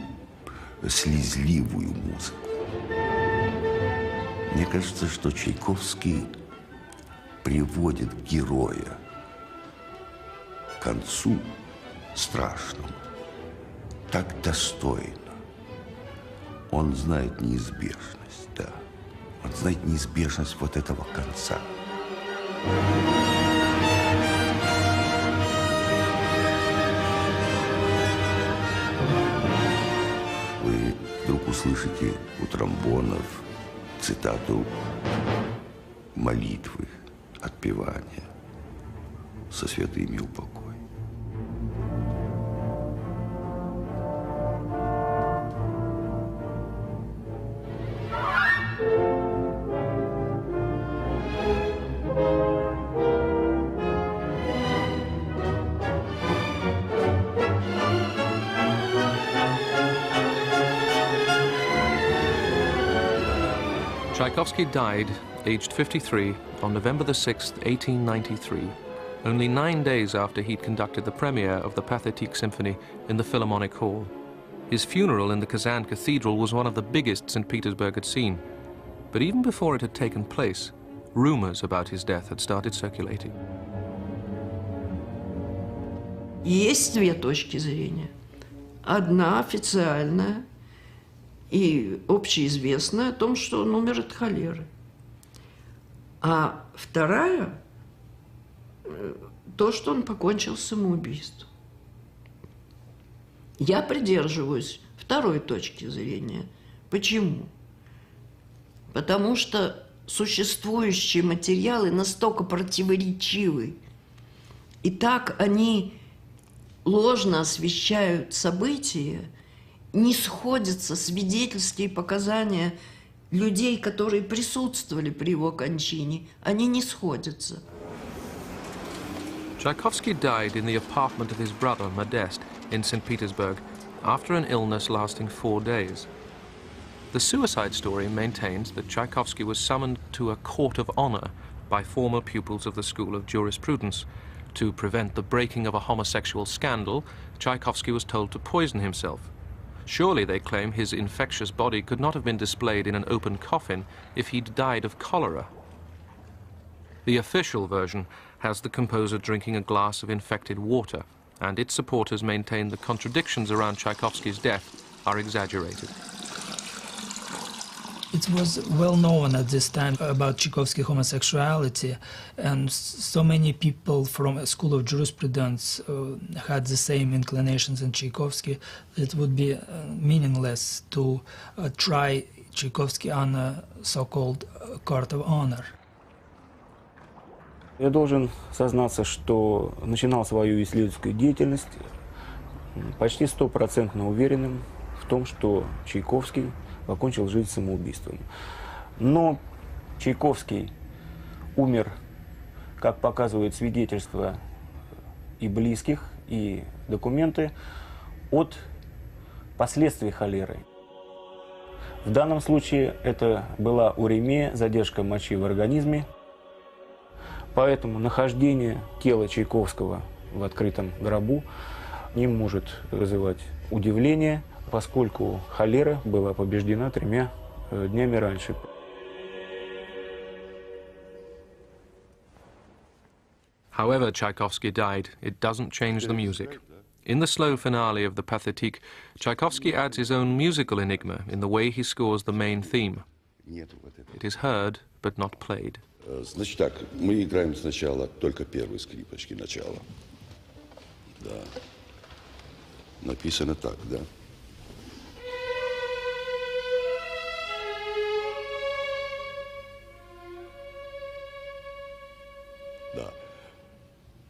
слезливую музыку. Мне кажется, что Чайковский приводит героя к концу страшному, так достойно. Он знает неизбежность, да. Он знает неизбежность вот этого конца. Вы вдруг услышите у тромбонов цитату молитвы, отпевания со святыми упокой. Tchaikovsky died, aged 53, on November the 6th, 1893, only 9 days after he'd conducted the premiere of the Patética Symphony in the Philharmonic Hall. His funeral in the Kazan Cathedral was one of the biggest St. Petersburg had seen. But even before it had taken place, rumors about his death had started circulating. Есть две точки зрения. Одна официальная и общеизвестная о том, что он умер от холеры. А вторая – то, что он покончил самоубийством. Я придерживаюсь второй точки зрения. Почему? Потому что существующие материалы настолько противоречивы, и так они ложно освещают события, не сходятся свидетельства и показания людей, которые присутствовали при его кончине. Они не сходятся. Tchaikovsky died in the apartment of his brother, Modest, in St. Petersburg, after an illness lasting 4 days. The suicide story maintains that Tchaikovsky was summoned to a court of honor by former pupils of the School of Jurisprudence. To prevent the breaking of a homosexual scandal, Tchaikovsky was told to poison himself. Surely, they claim, his infectious body could not have been displayed in an open coffin if he'd died of cholera. The official version has the composer drinking a glass of infected water, and its supporters maintain the contradictions around Tchaikovsky's death are exaggerated. It was well known at this time about Tchaikovsky's homosexuality, and so many people from a school of jurisprudence had the same inclinations in Tchaikovsky. It would be meaningless to try Tchaikovsky on a so-called court of honor. Я должен сознаться, что начинал свою исследовательскую деятельность почти 100% уверенным в том, что Тчайковский покончил жизнь самоубийством. Но Тчайковский умер, как показывают свидетельства и близких, и документы, от последствий холеры. В данном случае это была уремия, задержка мочи в организме. Поэтому нахождение тела Тчайковского в открытом гробу не может вызывать удивления, поскольку холера была побеждена 3 днями раньше. However Tchaikovsky died, it doesn't change the music. In the slow finale of the Pathetique, Tchaikovsky adds his own musical enigma in the way he scores the main theme. It is heard, but not played. Значит так, мы играем сначала только первые скрипочки, начало. Да. Написано так, да? Да.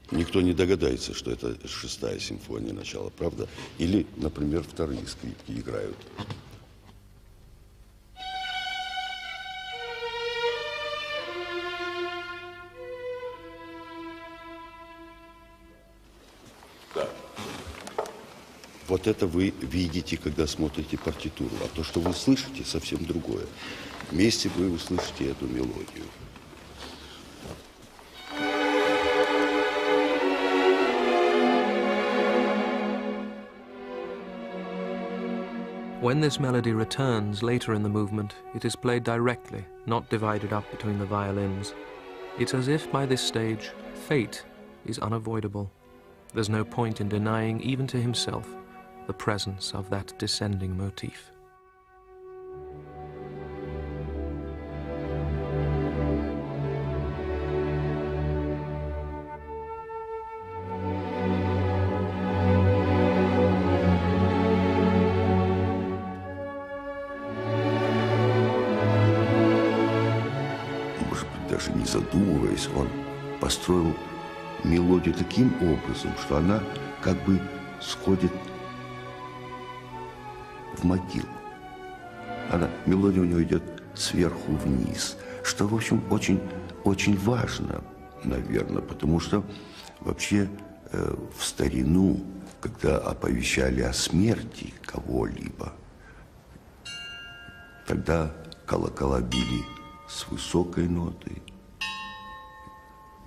Никто не догадается, что это 6-я симфония начала, правда? Или, например, 2-е скрипки играют. Вот это вы видите, когда смотрите партитуру, а то, что вы слышите, совсем другое. Вместе вы услышите эту мелодию. When this melody returns later in the movement, it is played directly, not divided up between the violins. It's as if by this stage, fate is unavoidable. There's no point in denying even to himself the presence of that descending motif. Даже не задумываясь, он построил мелодию таким образом, что она как бы сходит в могилу. Мелодия у него идет сверху вниз, что, в общем, очень важно, наверное, потому что вообще в старину, когда оповещали о смерти кого-либо, тогда колокола били с высокой ноты,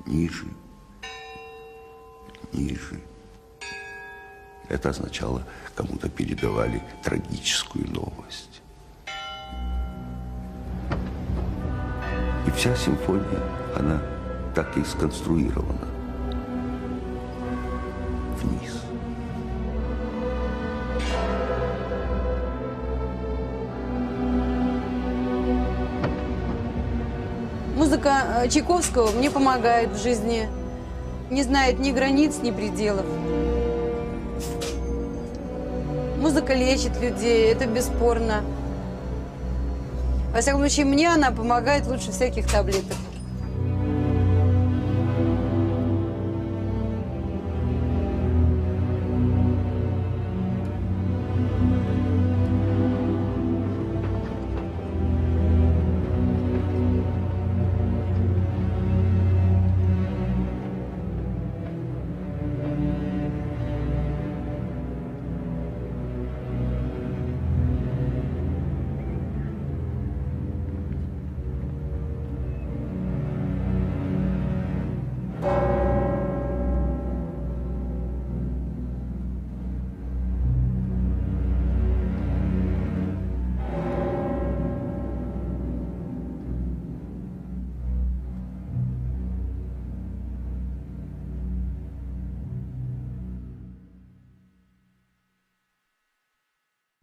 ниже, ниже. Это означало, кому-то передавали трагическую новость. И вся симфония, она так и сконструирована. Вниз. Музыка Чайковского мне помогает в жизни, не знает ни границ, ни пределов. Музыка лечит людей, это бесспорно. Во всяком случае, мне она помогает лучше всяких таблеток.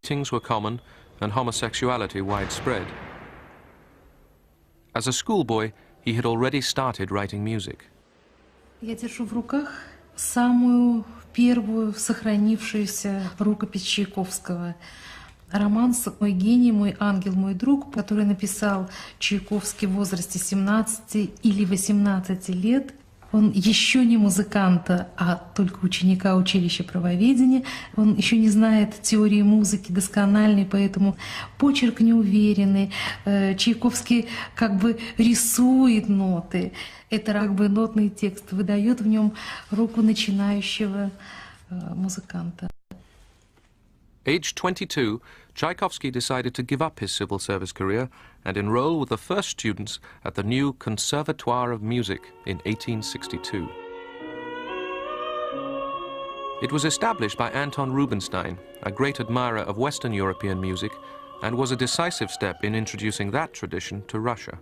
Meetings were common and homosexuality widespread. As a schoolboy, he had already started writing music. Я держу в руках самую первую сохранившуюся рукопись Чайковского. Романс «Мой гений, мой ангел, мой друг», который написал Чайковский в возрасте 17 или 18 лет. Он еще не музыканта, а только ученика училища правоведения. Он еще не знает теории музыки доскональной, поэтому почерк неуверенный. Чайковский как бы рисует ноты. Это как бы нотный текст, выдает в нем руку начинающего музыканта. Aged 22, Tchaikovsky decided to give up his civil service career and enroll with the first students at the new Conservatoire of Music in 1862. It was established by Anton Rubinstein, a great admirer of Western European music, and was a decisive step in introducing that tradition to Russia.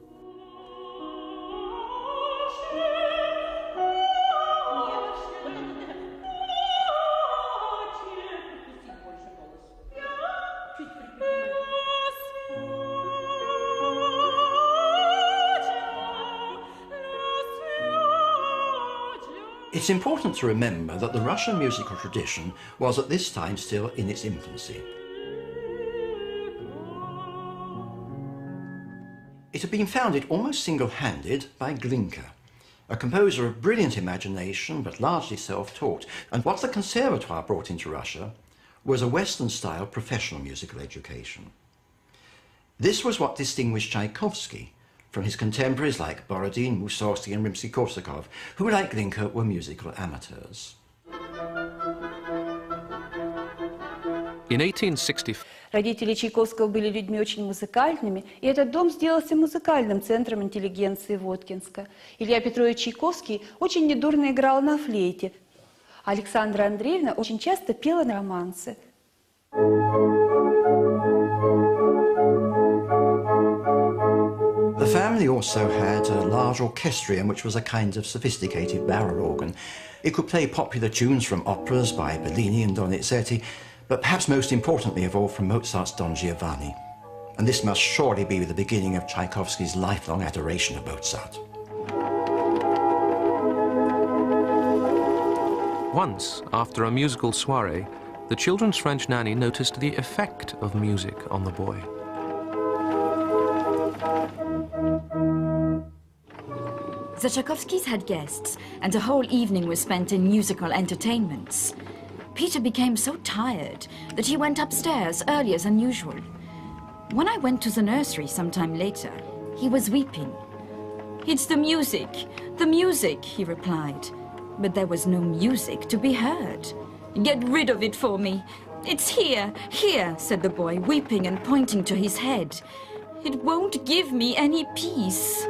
It's important to remember that the Russian musical tradition was at this time still in its infancy. It had been founded almost single-handed by Glinka, a composer of brilliant imagination but largely self-taught, and what the Conservatoire brought into Russia was a Western-style professional musical education. This was what distinguished Tchaikovsky from his contemporaries like Borodin, Mussorgsky and Rimsky-Korsakov, who, like Glinka, were musical amateurs. In 1860, родители Чайковского были людьми очень музыкальными, и этот дом сделался музыкальным центром интеллигенции Воткинска. Илья Петрович Чайковский очень недурно играл на флейте. Александра Андреевна очень часто пела романсы. The family also had a large orchestrion, which was a kind of sophisticated barrel organ. It could play popular tunes from operas by Bellini and Donizetti, but perhaps most importantly of all from Mozart's Don Giovanni. And this must surely be the beginning of Tchaikovsky's lifelong adoration of Mozart. Once, after a musical soiree, the children's French nanny noticed the effect of music on the boy. The Tchaikovskys had guests, and the whole evening was spent in musical entertainments. Peter became so tired that he went upstairs earlier than usual. When I went to the nursery sometime later, he was weeping. "It's the music," he replied. But there was no music to be heard. "Get rid of it for me. It's here, said the boy, weeping and pointing to his head. "It won't give me any peace."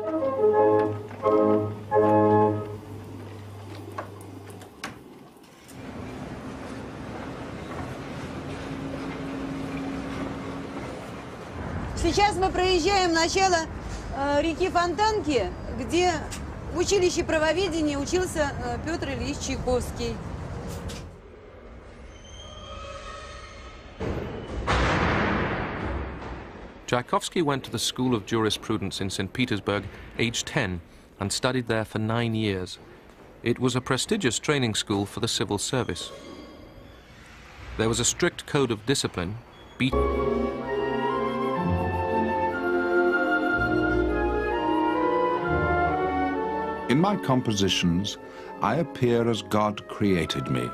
Сейчас мы проезжаем начало реки Фонтанки, где в училище правоведения учился Петр Ильич Чайковский. Tchaikovsky went to the School of Jurisprudence in St. Petersburg, aged 10, and studied there for 9 years. It was a prestigious training school for the civil service. There was a strict code of discipline. In my compositions, I appear as God created me,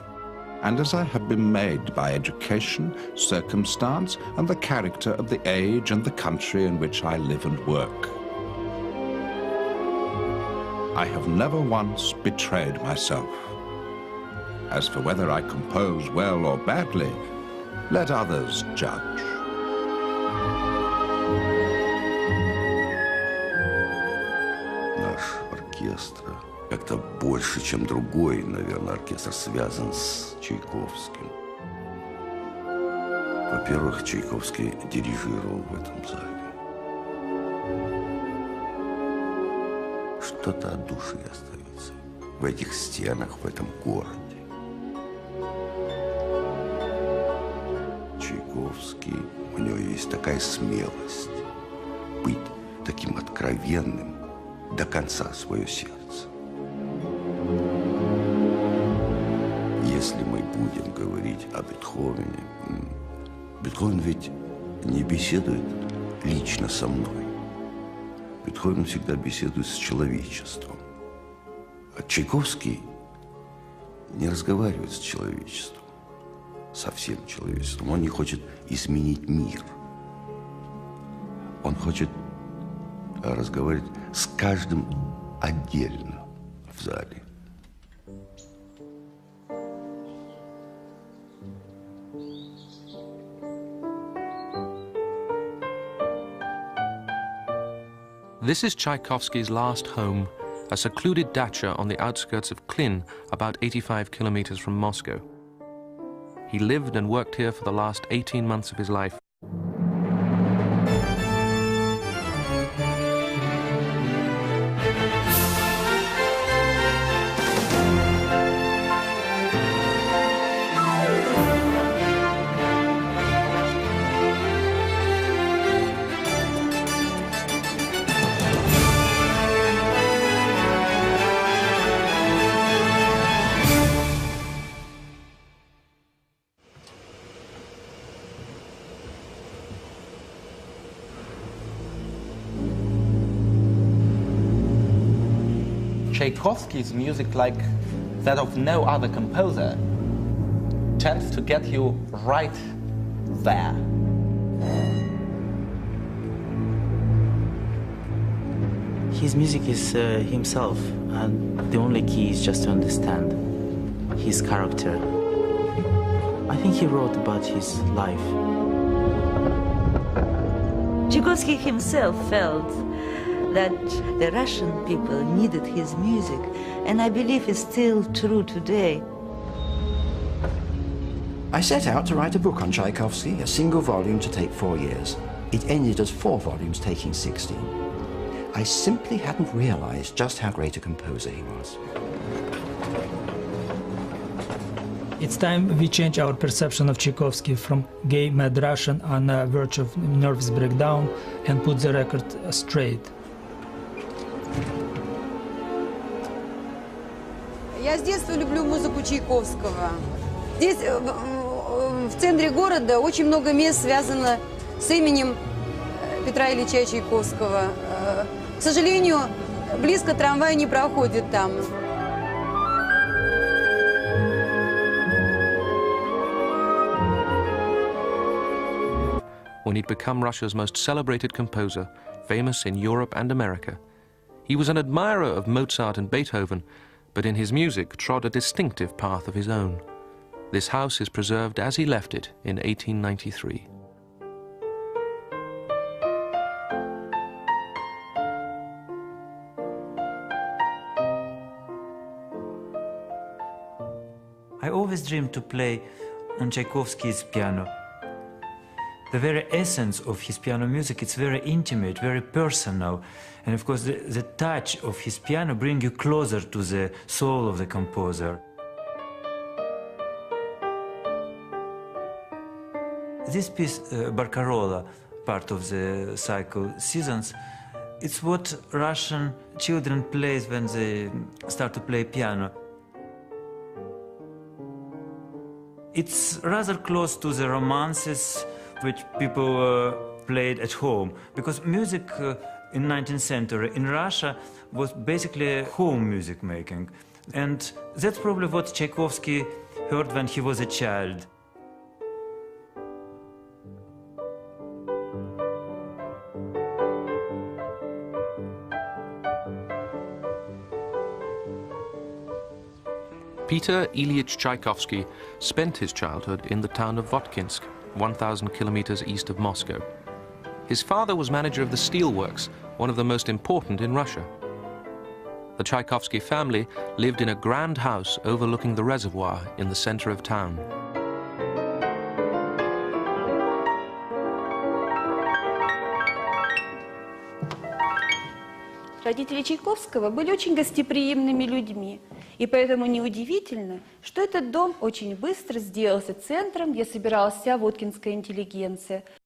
and as I have been made by education, circumstance, and the character of the age and the country in which I live and work. I have never once betrayed myself. As for whether I compose well or badly, let others judge. Наш оркестр как-то больше, чем другой, наверное, оркестр связан с Чайковским. Во-первых, Чайковский дирижировал в этом зале. Что-то от души остается в этих стенах, в этом городе. Чайковский, у него есть такая смелость быть таким откровенным до конца свое сердце. Если мы будем говорить о Бетховене, Бетховен ведь не беседует лично со мной. Бетховен всегда беседует с человечеством. А Чайковский не разговаривает с человечеством, со всем человечеством. Он не хочет изменить мир. Он хочет разговаривать с каждым отдельно в зале. This is Tchaikovsky's last home, a secluded dacha on the outskirts of Klin, about 85 kilometers from Moscow. He lived and worked here for the last 18 months of his life. Tchaikovsky's music, like that of no other composer, tends to get you right there. His music is himself, and the only key is just to understand his character. I think he wrote about his life. Tchaikovsky himself felt that the Russian people needed his music, and I believe it's still true today. I set out to write a book on Tchaikovsky, a single volume to take 4 years. It ended as 4 volumes, taking 16. I simply hadn't realized just how great a composer he was. It's time we change our perception of Tchaikovsky from gay mad Russian on the verge of nervous breakdown and put the record straight. Я с детства люблю музыку Чайковского. Здесь, в центре города, очень много мест связано с именем Петра Ильича Чайковского. К сожалению, близко трамвай не проходит там. When he'd become Russia's most celebrated composer, famous in Europe and America. He was an admirer of Mozart and Beethoven, but in his music trod a distinctive path of his own. This house is preserved as he left it in 1893. I always dreamed to play on Tchaikovsky's piano. The very essence of his piano music, it's very intimate, very personal. And of course, the touch of his piano brings you closer to the soul of the composer. This piece, Barcarola, part of the cycle Seasons, it's what Russian children play when they start to play piano. It's rather close to the romances which people played at home, because music in 19th century in Russia was basically home music making. And that's probably what Tchaikovsky heard when he was a child. Piotr Illich Tchaikovsky spent his childhood in the town of Votkinsk, 1,000 kilometers east of Moscow. His father was manager of the steelworks, one of the most important in Russia. The Tchaikovsky family lived in a grand house overlooking the reservoir in the center of town. Родители Чайковского были очень гостеприимными людьми, и поэтому неудивительно, что этот дом очень быстро сделался центром, где собиралась вся воткинская интеллигенция.